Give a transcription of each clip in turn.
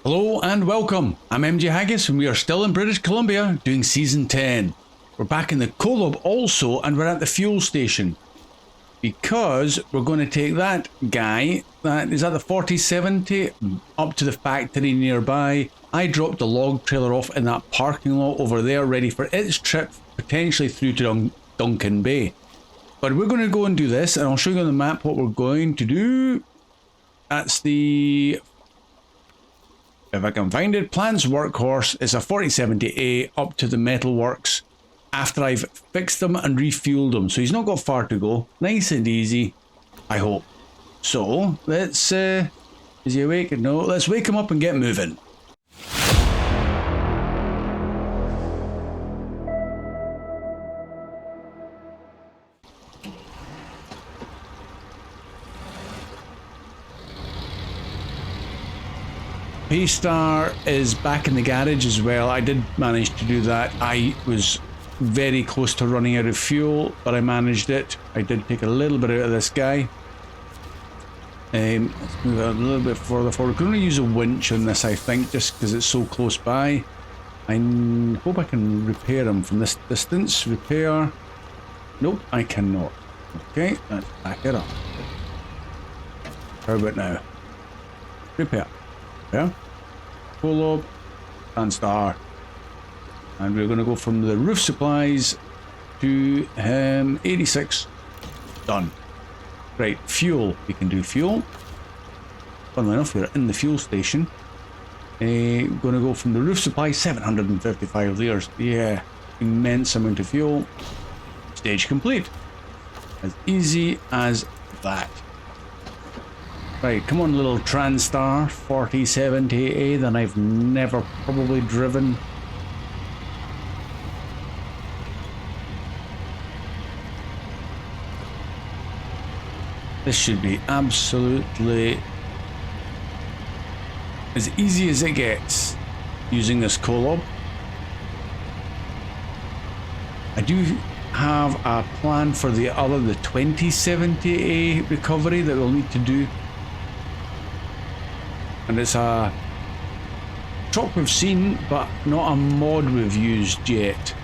Hello and welcome. I'm MJ Haggis and we are still in British Columbia doing Season 10. We're back in the co-op also and we're at the fuel station because we're going to take that guy, that is at the 4070, up to the factory nearby. I dropped the log trailer off in that parking lot over there ready for its trip potentially through to Duncan Bay. But we're going to go and do this and I'll show you on the map what we're going to do. That's the... if I can find it, Plans Workhorse. It's a 4070A up to the metalworks after I've fixed them and refueled them. So he's not got far to go. Nice and easy, I hope. So let's, is he awake? No, let's wake him up and get moving. Paystar is back in the garage as well. I did manage to do that. I was very close to running out of fuel, but I managed it. I did take a little bit out of this guy. Let's move out a little bit further forward. We're going to use a winch on this, I think, just because it's so close by. I hope I can repair him from this distance. Repair. Nope, I cannot. Okay, let's back it up. How about now? Repair. Yeah. Full up and star. And we're going to go from the roof supplies to 86. Done. Right, fuel. We can do fuel. Funnily enough, we're in the fuel station. Going to go from the roof supply, 755 litres. Yeah, immense amount of fuel. Stage complete. As easy as that. Right, come on, little Transtar 4070A that I've never probably driven. This should be absolutely as easy as it gets using this Kolob. I do have a plan for the 2070A recovery that we'll need to do. And it's a truck we've seen, but not a mod we've used yet.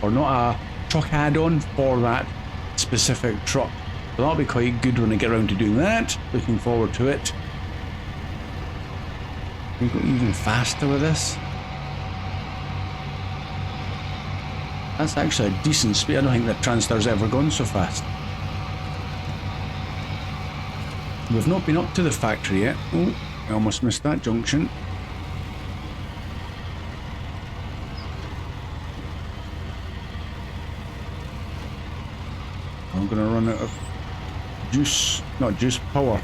Or not a truck add-on for that specific truck. So that'll be quite good when I get around to doing that. Looking forward to it. We go even faster with this. That's actually a decent speed. I don't think that Transtar's ever gone so fast. We've not been up to the factory yet. Oh. I almost missed that junction. I'm gonna run out of juice, not juice, power.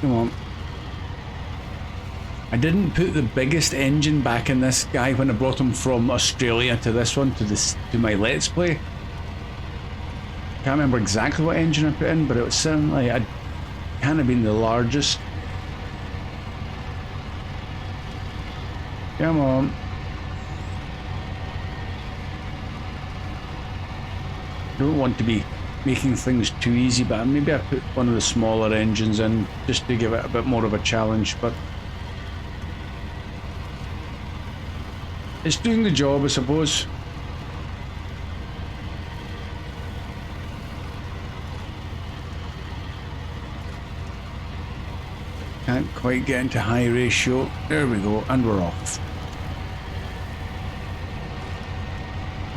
Come on. I didn't put the biggest engine back in this guy when I brought him from Australia to this one, to my Let's Play. Can't remember exactly what engine I put in, but it was something like I can't have been the largest. Come on. Don't want to be making things too easy, but maybe I put one of the smaller engines in just to give it a bit more of a challenge, but it's doing the job, I suppose. Can't quite get into high ratio. There we go, and we're off.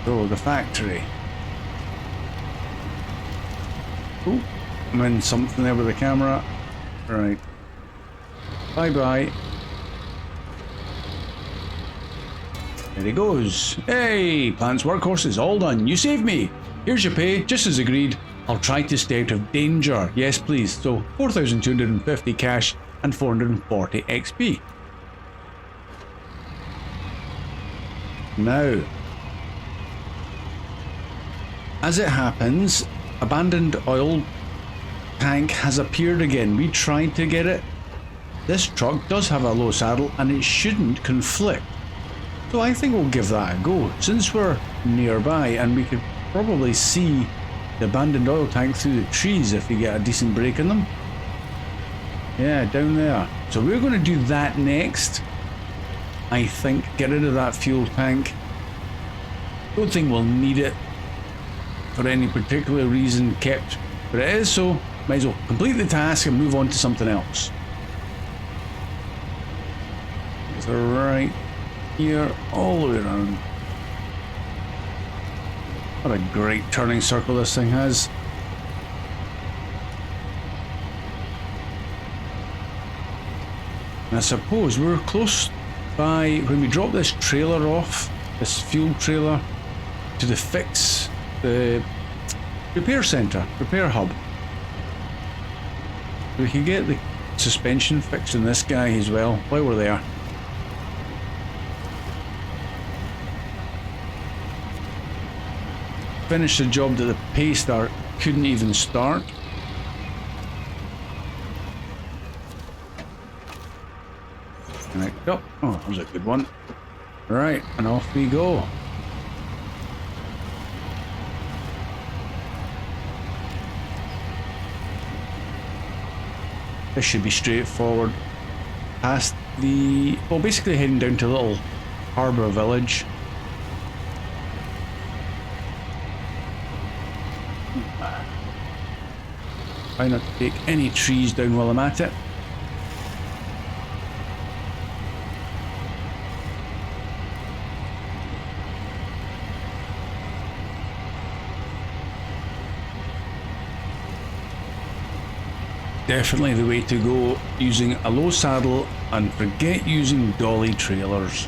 So, the factory. Oh, I'm in something there with the camera. Right. Bye-bye. There he goes. Hey, Plants Workhorse is all done. You saved me. Here's your pay, just as agreed. I'll try to stay out of danger. Yes, please. So, 4,250 cash and 440 XP. Now, as it happens, abandoned oil tank has appeared again. We tried to get it. This truck does have a low saddle and it shouldn't conflict. So I think we'll give that a go. Since we're nearby and we could probably see the abandoned oil tank through the trees if we get a decent break in them. Yeah, down there. So we're going to do that next. I think. Get rid of that fuel tank. Don't think we'll need it for any particular reason kept, but it is, so might as well complete the task and move on to something else. It's right here, all the way around. What a great turning circle this thing has. And I suppose we're close by, when we drop this trailer off, this fuel trailer, to the repair centre, repair hub. We can get the suspension fixed in this guy as well while we're there. Finish the job that the Paystar couldn't even start. Right, oh, that was a good one. Right, and off we go. This should be straightforward. Past the... well, basically heading down to a little harbour village. Try not to take any trees down while I'm at it. Definitely the way to go, using a low saddle, and forget using dolly trailers.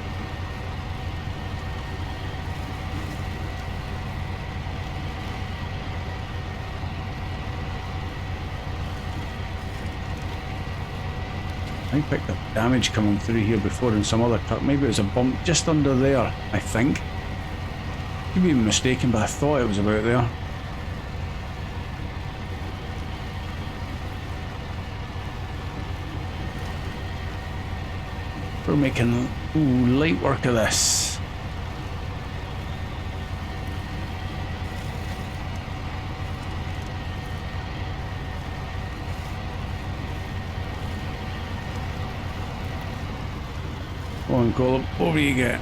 I picked up damage coming through here before in some other truck. Maybe it was a bump just under there, I think. Could be mistaken, but I thought it was about there. We're making light work of this. Go on, Colin, over you get.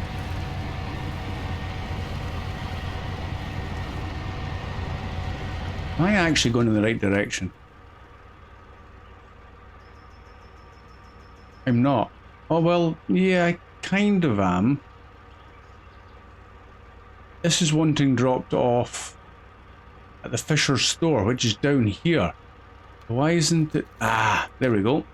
Am I actually going in the right direction? I'm not. Oh, well, yeah, I kind of am. This is wanting dropped off at the Fisher's store, which is down here. Why isn't it? Ah, there we go.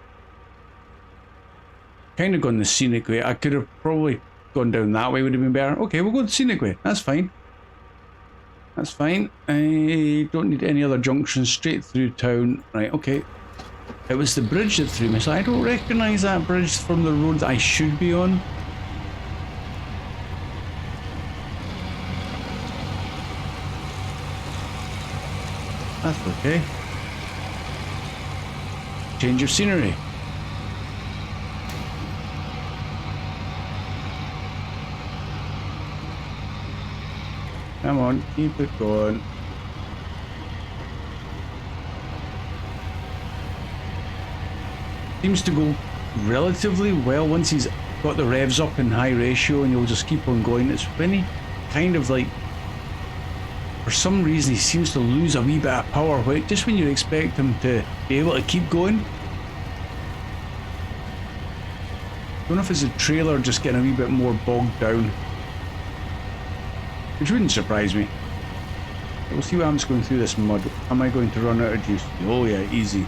Kind of gone the scenic way. I could have probably gone down that way, would have been better. Okay, we'll go the scenic way. That's fine. That's fine. I don't need any other junctions. Straight through town. Right, okay. It was the bridge that threw me, so I don't recognise that bridge from the road that I should be on. That's okay. Change of scenery. Come on, keep it going. Seems to go relatively well once he's got the revs up in high ratio, and you'll just keep on going. It's when he kind of like, for some reason he seems to lose a wee bit of power just when you expect him to be able to keep going. Don't know if it's a trailer just getting a wee bit more bogged down, which wouldn't surprise me. We'll see what happens going through this mud. Am I going to run out of juice? Oh yeah, easy.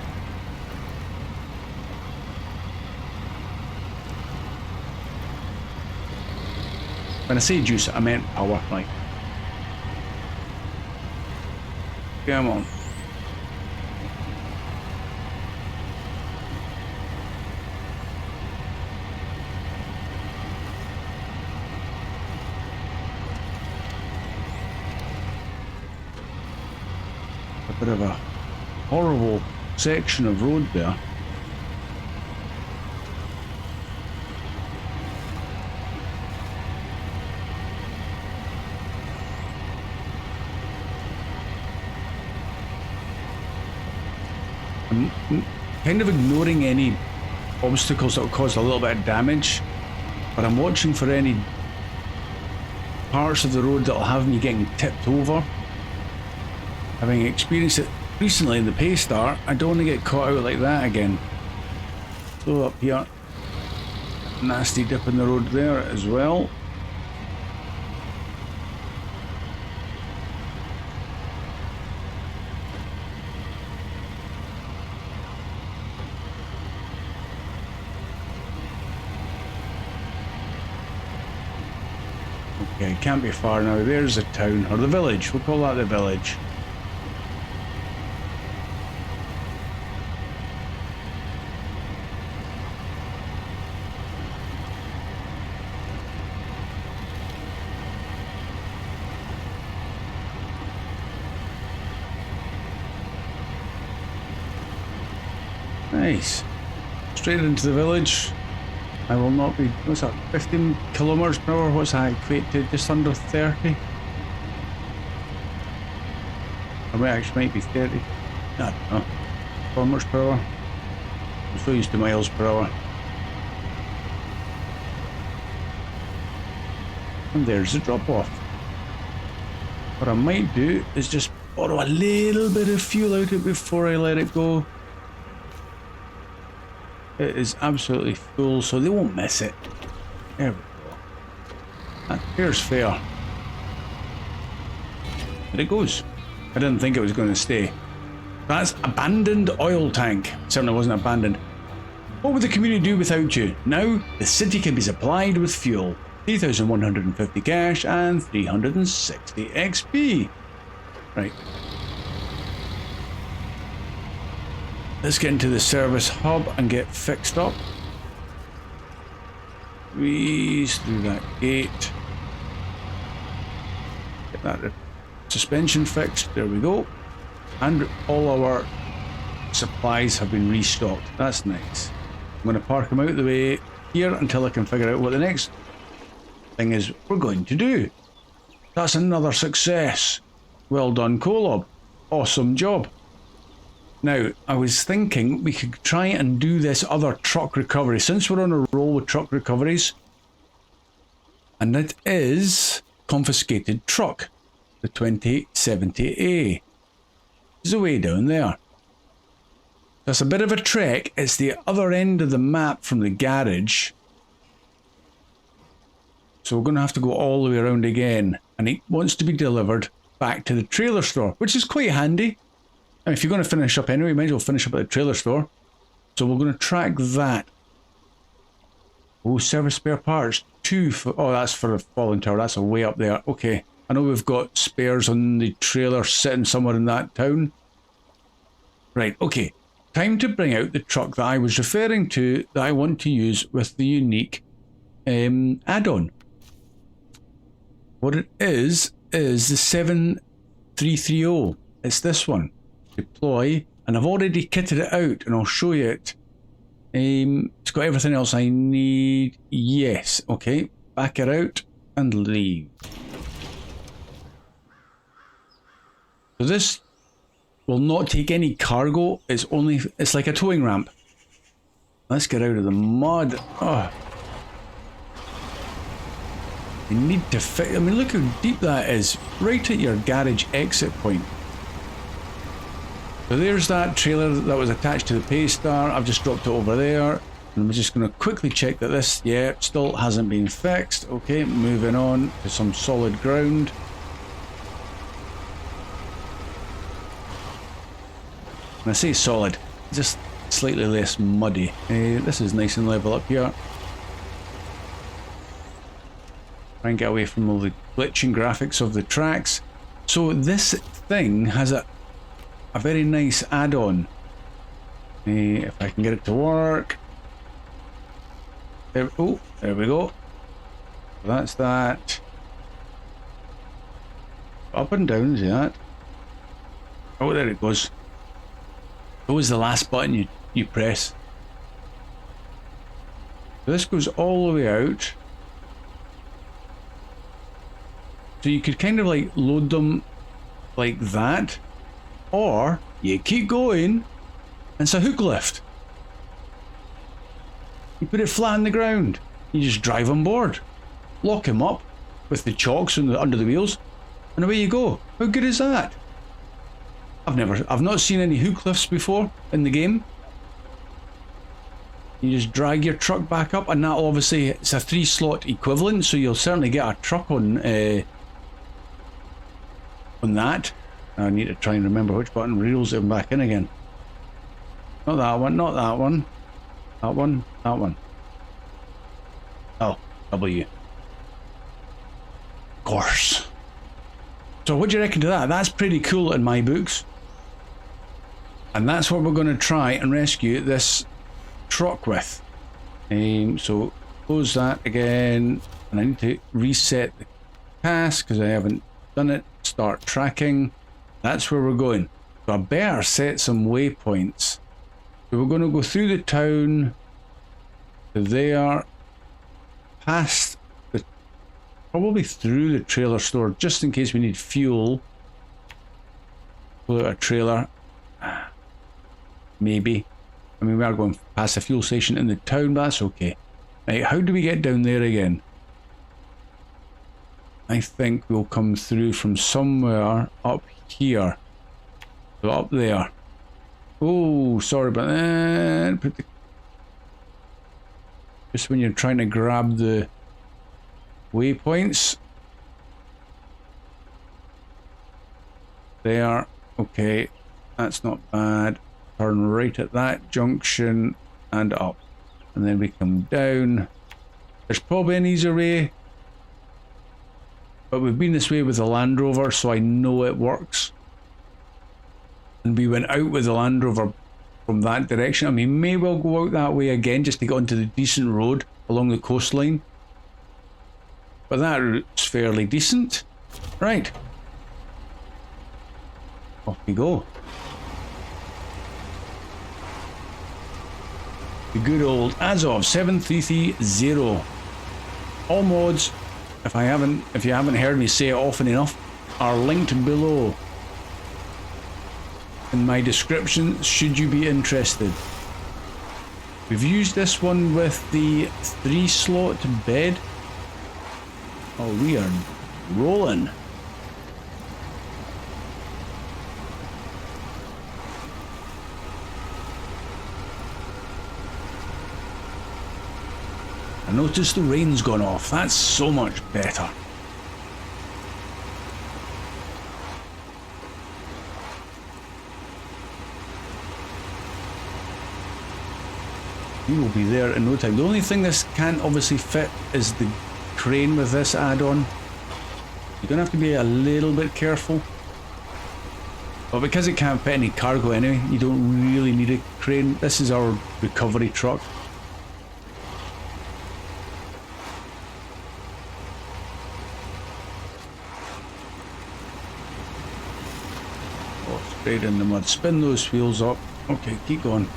When I say juice, I meant power, like. Come on. A bit of a horrible section of road there. kind of ignoring any obstacles that will cause a little bit of damage, but I'm watching for any parts of the road that will have me getting tipped over. Having experienced it recently in the Paystar, I don't want to get caught out like that again. So up here, nasty dip in the road there as well. Okay, it can't be far now. There's the town, or the village. We'll call that the village. Nice. Straight into the village. I will not be, what's that, 15 kilometers per hour? What's that equate to? Just under 30? Or actually might be 30. I don't know. Kilometers per hour. I'm so used to miles per hour. And there's the drop off. What I might do is just borrow a little bit of fuel out of it before I let it go. It is absolutely full, so they won't miss it. There we go. That appears fair. There it goes. I didn't think it was going to stay. That's abandoned oil tank. Certainly wasn't abandoned. What would the community do without you? Now, the city can be supplied with fuel. 3,150 cash and 360 XP. Right. Let's get into the service hub and get fixed up. Squeeze through that gate. Get that suspension fixed. There we go. And all our supplies have been restocked. That's nice. I'm going to park them out the way here until I can figure out what the next thing is we're going to do. That's another success. Well done, Kolob. Awesome job. Now, I was thinking we could try and do this other truck recovery, since we're on a roll with truck recoveries. And it is Confiscated Truck, the 2070A. It's way down there. That's a bit of a trek. It's the other end of the map from the garage. So we're going to have to go all the way around again. And it wants to be delivered back to the trailer store, which is quite handy. And if you're going to finish up anyway, you might as well finish up at the trailer store. So we're going to track that. Oh, service spare parts. Oh, that's for a falling tower. That's a way up there. Okay. I know we've got spares on the trailer sitting somewhere in that town. Right, okay. Time to bring out the truck that I was referring to that I want to use with the unique add-on. What it is the 7330. It's this one. Deploy, and I've already kitted it out and I'll show you it. It's got everything else I need. Yes, okay. Back it out and leave. So this will not take any cargo. It's like a towing ramp. Let's get out of the mud. Oh. You need to fit. I mean, look how deep that is. Right at your garage exit point. So there's that trailer that was attached to the Paystar. I've just dropped it over there. And I'm just going to quickly check that this, still hasn't been fixed. Okay, moving on to some solid ground. When I say solid, just slightly less muddy. This is nice and level up here. Try and get away from all the glitching graphics of the tracks. So this thing has a very nice add-on. If I can get it to work. There we go. That's that. Up and down, see that? Oh, there it goes. What was the last button you press? So this goes all the way out. So you could kind of like load them like that. Or you keep going and it's a hook lift. You put it flat on the ground. You just drive on board. Lock him up with the chocks under the wheels, and away you go. How good is that? I've not seen any hook lifts before in the game. You just drag your truck back up, and that obviously it's a 3-slot equivalent, so you'll certainly get a truck on that. I need to try and remember which button reels it back in again. Not that one, not that one. That one, that one. Oh, W. Course. So what do you reckon to that? That's pretty cool in my books. And that's what we're going to try and rescue this truck with. So close that again, and I need to reset the task because I haven't done it. Start tracking. That's where we're going. So I better set some waypoints. So we're going to go through the town to there, past the, probably through the trailer store, just in case we need fuel. Pull out a trailer. Maybe. I mean, we are going past a fuel station in the town, but that's okay. Right, how do we get down there again? I think we'll come through from somewhere up here. So up there. Oh, sorry about that. Just when you're trying to grab the waypoints. There. Okay. That's not bad. Turn right at that junction and up. And then we come down. There's probably an easier way. But we've been this way with the Land Rover, so I know it works. And we went out with the Land Rover from that direction. I mean, may well go out that way again just to get onto the decent road along the coastline. But that route's fairly decent. Right. Off we go. The good old Azov 7330. All mods, if you haven't heard me say it often enough, are linked below in my description should you be interested. We've used this one with the 3-slot bed. Oh, we are rolling. I noticed the rain's gone off. That's so much better. You will be there in no time. The only thing this can't obviously fit is the crane with this add-on. You're going to have to be a little bit careful. But because it can't fit any cargo anyway, you don't really need a crane. This is our recovery truck. Straight in the mud. Spin those wheels up. Okay, keep going.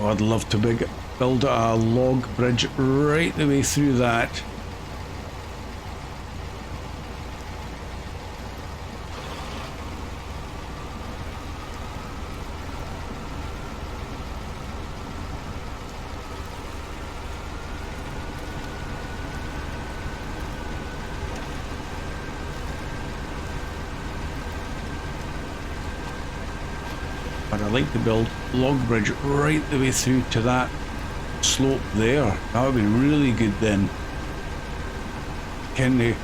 Oh, I'd love to build a log bridge right the way through that. But I'd like to build a log bridge right the way through to that slope there. That would be really good then. Can the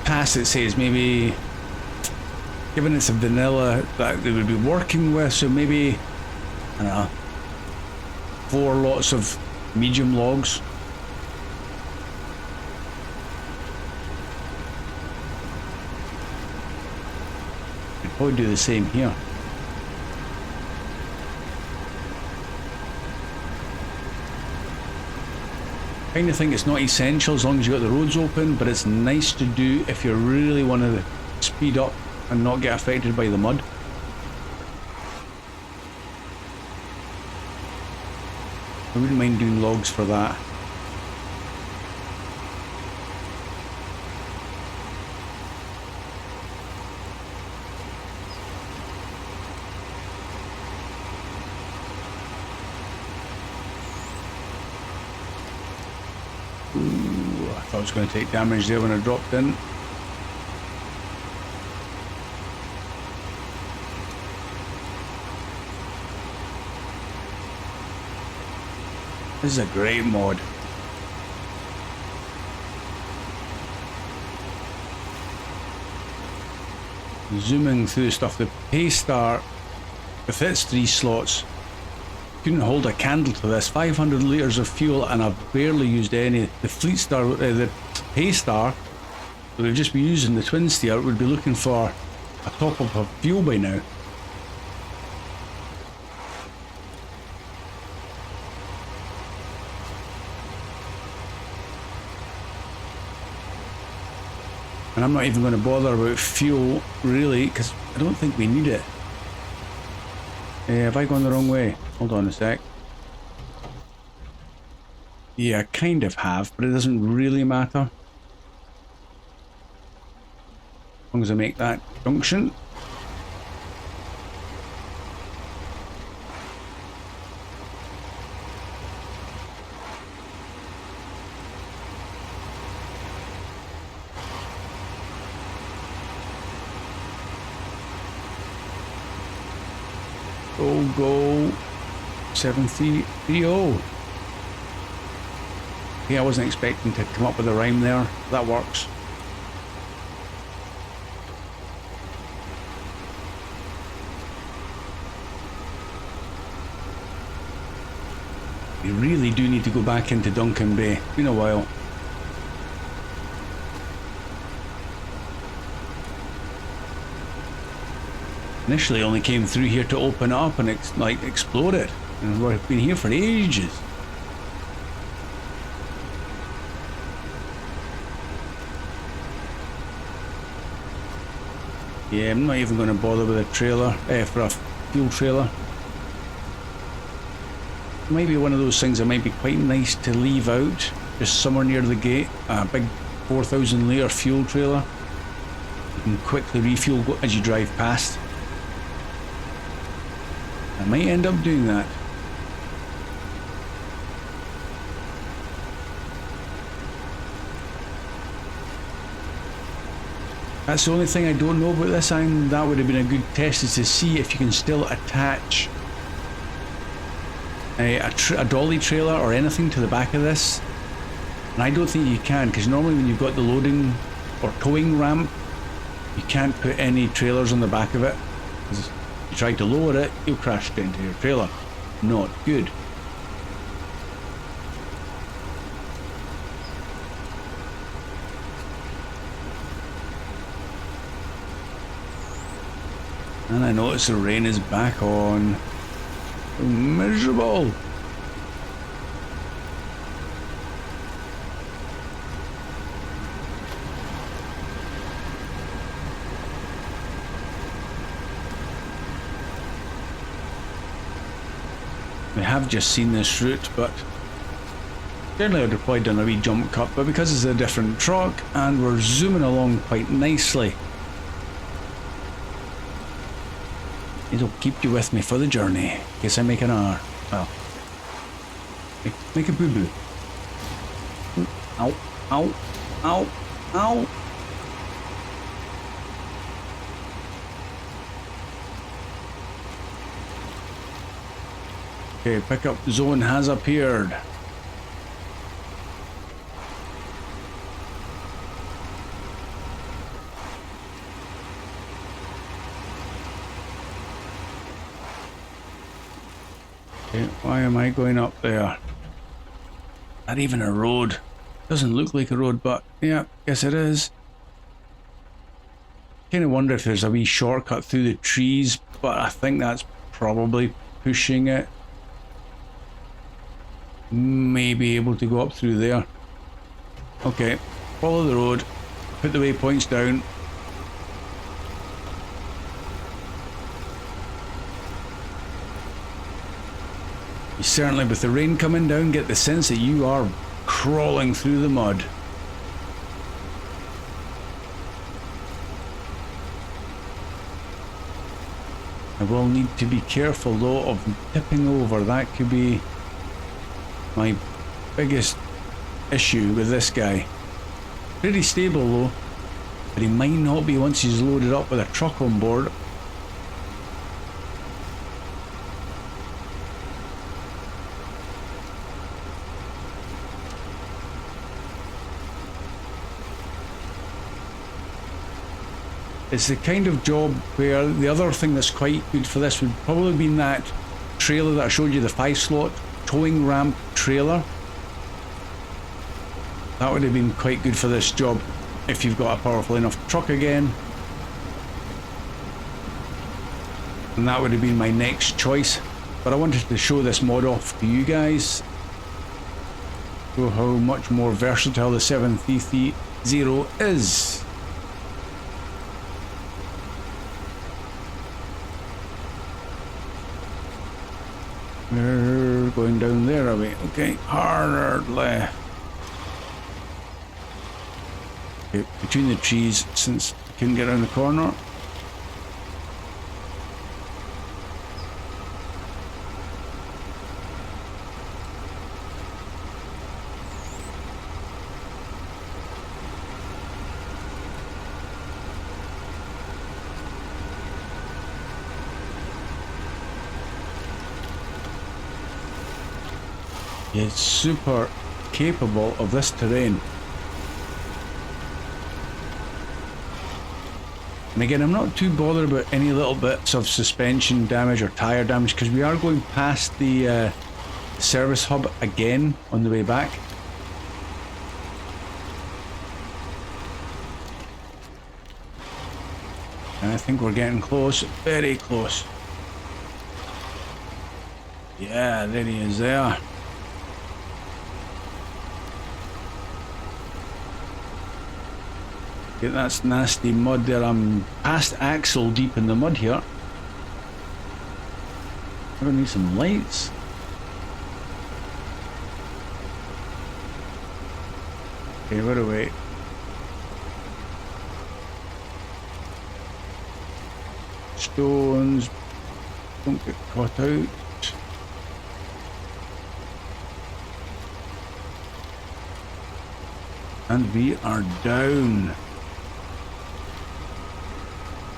pass it says maybe, given it's a vanilla that they would be working with, so maybe, I don't know, 4 lots of medium logs. I'd probably do the same here. I kind of think it's not essential as long as you've got the roads open, but it's nice to do if you really want to speed up and not get affected by the mud. I wouldn't mind doing logs for that. I was going to take damage there when I dropped in. This is a great mod. Zooming through the stuff, the Paystar, with its 3 slots, couldn't hold a candle to this. 500 litres of fuel, and I've barely used any. The Fleetstar, the Paystar, that we've just been using, the twin steer, would be looking for a top up of fuel by now. And I'm not even going to bother about fuel, really, because I don't think we need it. Have I gone the wrong way? Hold on a sec. Yeah, I kind of have, but it doesn't really matter. As long as I make that junction. Go 7330. Yeah, I wasn't expecting to come up with a rhyme there. That works. We really do need to go back into Duncan Bay. It's been a while. Initially only came through here to open up and explore it, and we've been here for ages. Yeah, I'm not even going to bother with a trailer, for a fuel trailer. Maybe one of those things that might be quite nice to leave out, just somewhere near the gate, a big 4,000 litre fuel trailer. You can quickly refuel as you drive past. I might end up doing that. That's the only thing I don't know about this, and that would have been a good test, is to see if you can still attach a dolly trailer or anything to the back of this. And I don't think you can, because normally when you've got the loading or towing ramp, you can't put any trailers on the back of it. You try to lower it, you'll crash straight into your trailer. Not good. And I notice the rain is back on. Miserable. We have just seen this route, but generally I'd have probably done a wee jump cut, but because it's a different truck and we're zooming along quite nicely, it'll keep you with me for the journey in case I make an R. Well, make a boo-boo. Ow, ow, ow, ow. Okay, pickup zone has appeared. Okay, why am I going up there? Not even a road. Doesn't look like a road, but yeah, guess it is. Kind of wonder if there's a wee shortcut through the trees, but I think that's probably pushing it. May be able to go up through there. Okay, follow the road, put the waypoints down. You certainly, with the rain coming down, get the sense that you are crawling through the mud. I will need to be careful though of tipping over. That could be my biggest issue with this guy. Pretty stable though, but he might not be once he's loaded up with a truck on board. It's the kind of job where the other thing that's quite good for this would probably be that trailer that I showed you, the 5-slot towing ramp trailer. That would have been quite good for this job if you've got a powerful enough truck again. And that would have been my next choice. But I wanted to show this mod off to you guys. Show how much more versatile the 733 is. We're going down there, are we? Okay, hard left. Okay, between the trees, since I couldn't get around the corner. It's super capable of this terrain. And again, I'm not too bothered about any little bits of suspension damage or tyre damage because we are going past the service hub again on the way back. And I think we're getting close, very close. Yeah, there he is there. That's nasty mud there. I'm past axle deep in the mud here. I'm gonna need some lights. Okay, where are we? Stones. Don't get caught out. And we are down.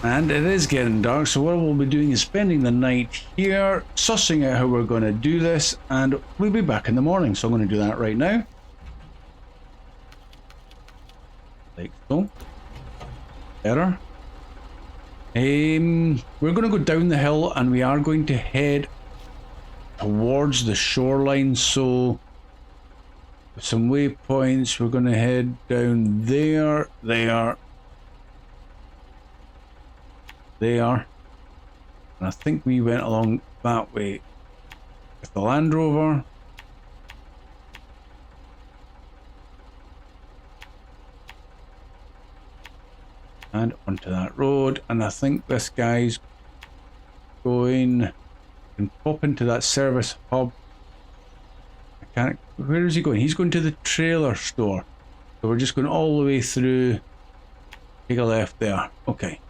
And it is getting dark, so what we'll be doing is spending the night here, sussing out how we're going to do this, and we'll be back in the morning. So I'm going to do that right now. Like so. Better. We're going to go down the hill, and we are going to head towards the shoreline. So, with some waypoints, we're going to head down there, there. There, and I think we went along that way with the Land Rover. And onto that road, and I think this guy's going and pop into that service hub. I can't, where is he going? He's going to the trailer store. So we're just going all the way through. Take a left there. Okay.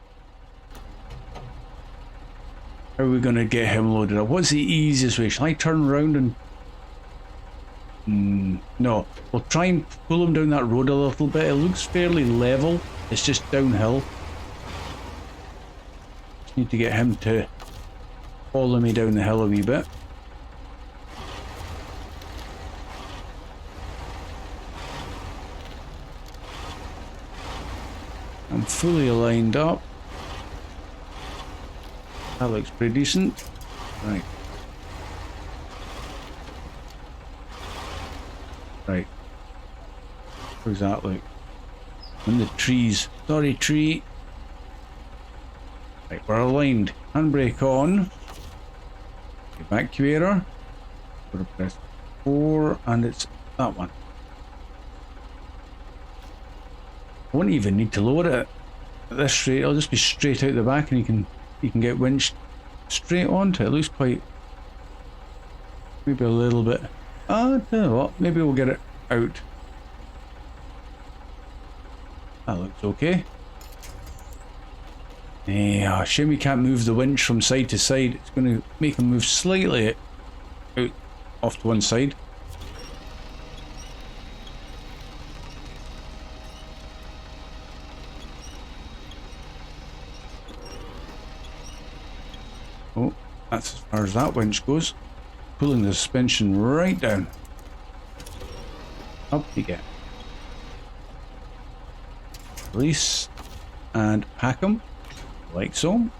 How are we going to get him loaded up? What's the easiest way? Shall I turn around and... no. We'll try and pull him down that road a little bit. It looks fairly level. It's just downhill. Just need to get him to follow me down the hill a wee bit. I'm fully aligned up. That looks pretty decent. Right. Right. How does that look? In the trees. Sorry, tree. Right, we're aligned. Handbrake on. Evacuator. We're going to press 4 and it's that one. I won't even need to lower it at this rate. It'll just be straight out the back and you can get winched straight onto it. It looks quite, maybe a little bit, I tell you what, maybe we'll get it out. That looks okay. Yeah, shame we can't move the winch from side to side. It's going to make him move slightly out off to one side. That's as far as that winch goes. Pulling the suspension right down. Up you get. Release and pack them like so. Can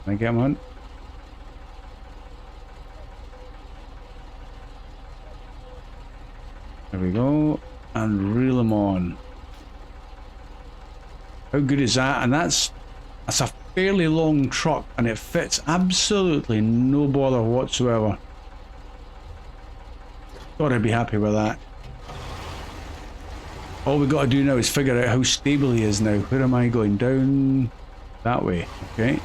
I get them on? There we go. And reel them on. How good is that? And that's a fairly long truck and it fits absolutely no bother whatsoever. Thought I'd be happy with that. All we got to do now is figure out how stable he is now. Where am I going? Down that way. Okay.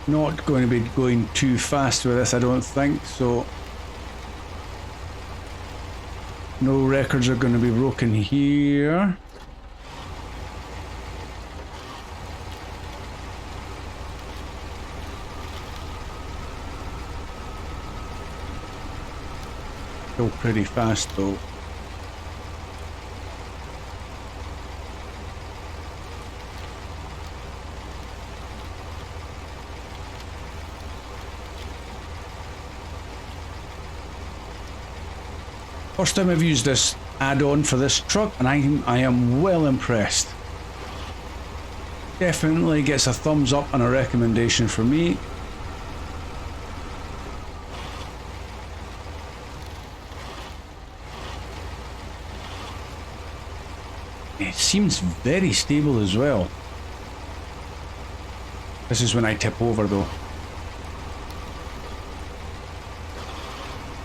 Not going to be going too fast with this, I don't think, so no records are going to be broken here. Still pretty fast though. First time I've used this add-on for this truck and I am well impressed. Definitely gets a thumbs up and a recommendation for me. It seems very stable as well. This is when I tip over though.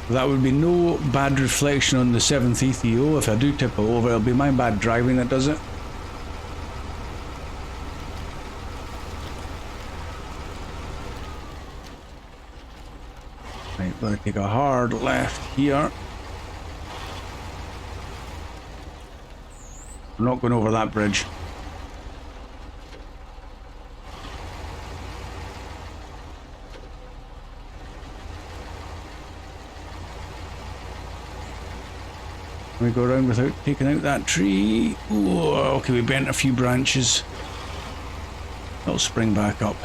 That would be no bad reflection on the 7th ETO. If I do tip it over, it'll be my bad driving that does it. Right, we're going to take a hard left here. I'm not going over that bridge. We go around without taking out that tree. Ooh, okay, we bent a few branches. It'll spring back up.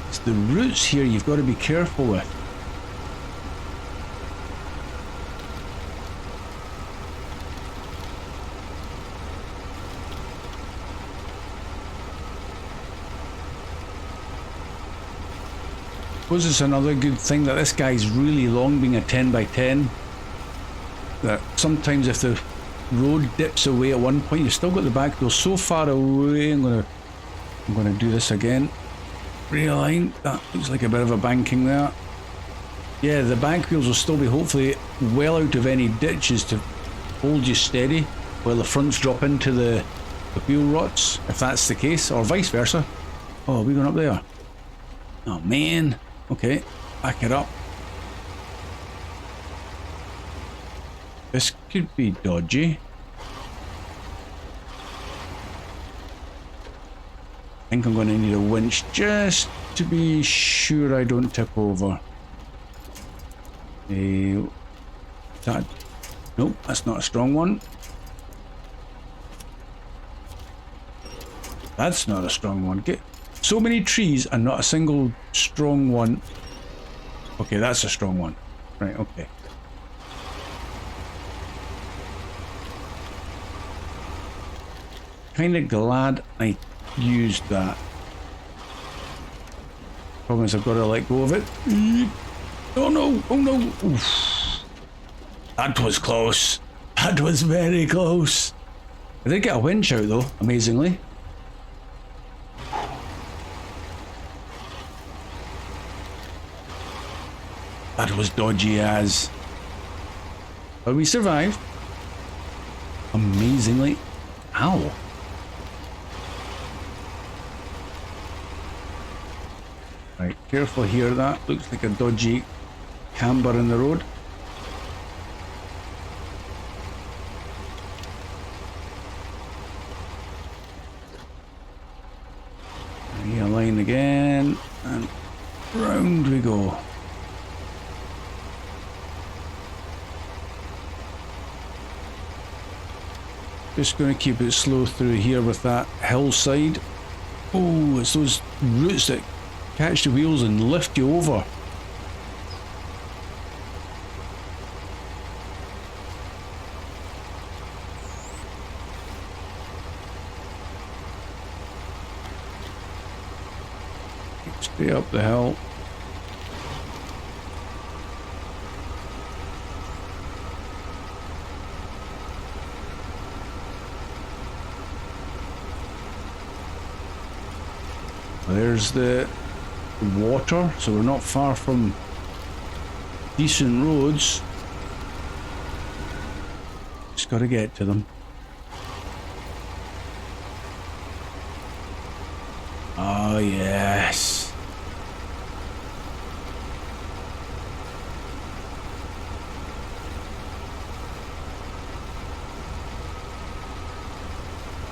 It's the roots here you've got to be careful with. I suppose it's another good thing that this guy's really long, being a 10 by 10, that sometimes if the road dips away at one point, you've still got the back wheel so far away. I'm gonna do this again. Realign. That looks like a bit of a banking there. Yeah, the back wheels will still be hopefully well out of any ditches to hold you steady while the fronts drop into the wheel ruts, if that's the case, or vice versa. Oh, are we going up there? Oh man. Okay, back it up. This could be dodgy. I think I'm going to need a winch just to be sure I don't tip over. Nope, that's not a strong one. That's not a strong one. Get so many trees and not a single strong one. Okay, that's a strong one. Right, okay. Kind of glad I used that. Problem is I've got to let go of it. Oh no, oh no. Oof. That was close. That was very close. I did get a winch out though, amazingly. That was dodgy as. But we survived. Amazingly. Ow. Right, careful here, that looks like a dodgy camber in the road. Round we go. Just going to keep it slow through here with that hillside. Oh, it's those roots that catch the wheels and lift you over. Straight up the hill. There's the water, so we're not far from decent roads. Just got to get to them. Oh yes.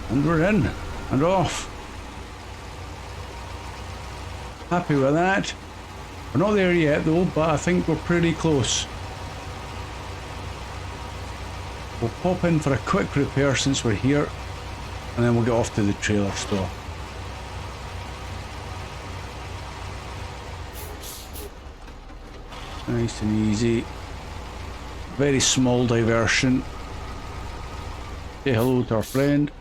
And we're in and off. Happy with that. We're not there yet though, but I think we're pretty close. We'll pop in for a quick repair since we're here, and then we'll get off to the trailer store. Nice and easy. Very small diversion. Say hello to our friend.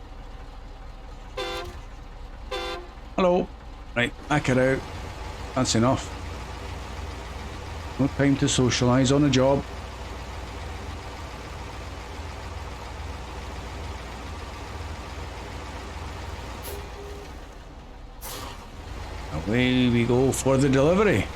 Hello. Right, back it out. That's enough. No time to socialise on a job. Away we go for the delivery.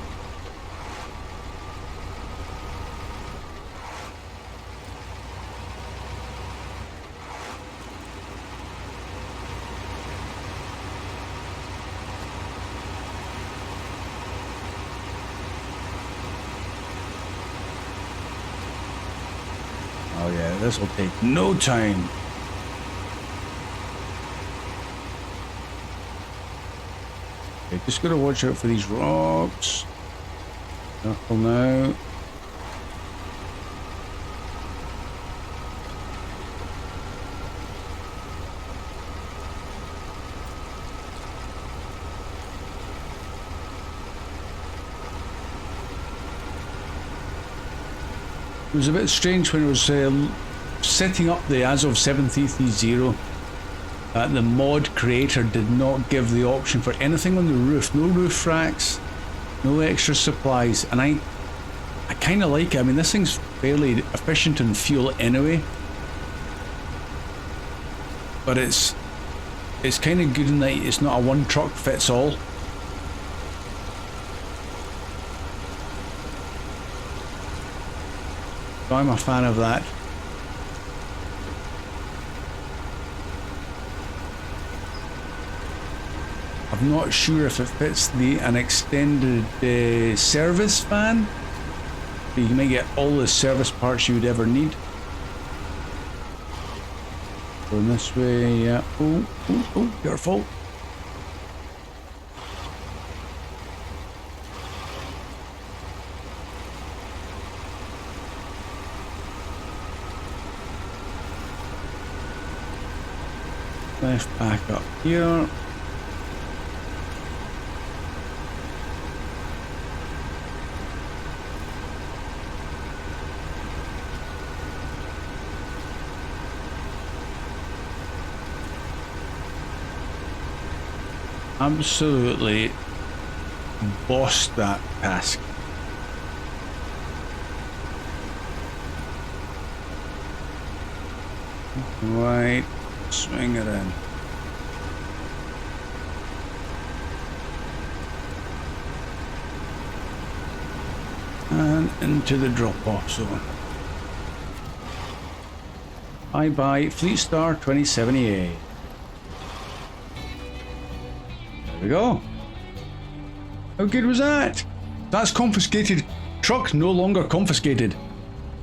Oh yeah, this will take no time. Okay, just gotta watch out for these rocks. Careful now. It was a bit strange when it was setting up the as of 7.330 that the mod creator did not give the option for anything on the roof. No roof racks, no extra supplies, and I kind of like it. I mean, this thing's fairly efficient in fuel anyway, but it's kind of good in that it's not a one truck fits all. So I'm a fan of that. I'm not sure if it fits an extended service van. So you may get all the service parts you would ever need. Going this way, yeah. Oh, careful. Left back up here. Absolutely bossed that task. Right, swing it in. And into the drop-off zone. Bye-bye, Fleet Star 2078. There we go. How good was that? That's confiscated truck no longer confiscated.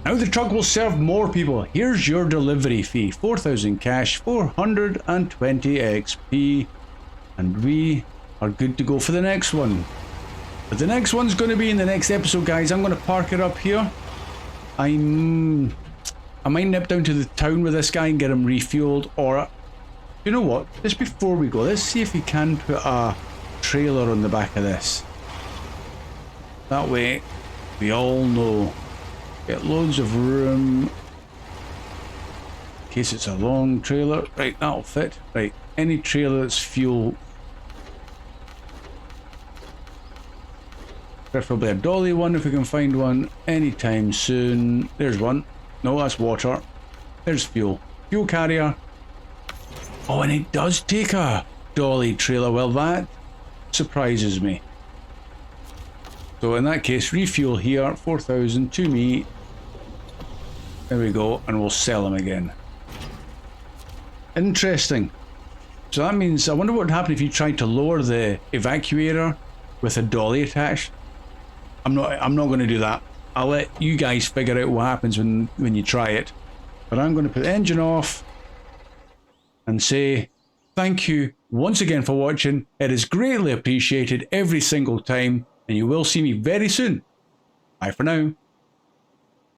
Now the truck will serve more people. Here's your delivery fee. 4,000 cash, 420 XP. And we are good to go for the next one. But the next one's going to be in the next episode, guys. I'm going to park it up here. I might nip down to the town with this guy and get him refueled, or you know what? Just before we go, let's see if we can put a trailer on the back of this. That way, we all know. Get loads of room. In case it's a long trailer. Right, that'll fit. Right, any trailer that's fuel. Preferably a dolly one if we can find one anytime soon. There's one. No, that's water. There's fuel. Fuel carrier. Oh, and it does take a dolly trailer. Well, that surprises me. So in that case, refuel here, 4,000 to me. There we go, and we'll sell them again. Interesting. So that means, I wonder what would happen if you tried to lower the evacuator with a dolly attached. I'm not going to do that. I'll let you guys figure out what happens when you try it. But I'm going to put the engine off and say thank you once again for watching. It is greatly appreciated every single time, and you will see me very soon. Bye for now.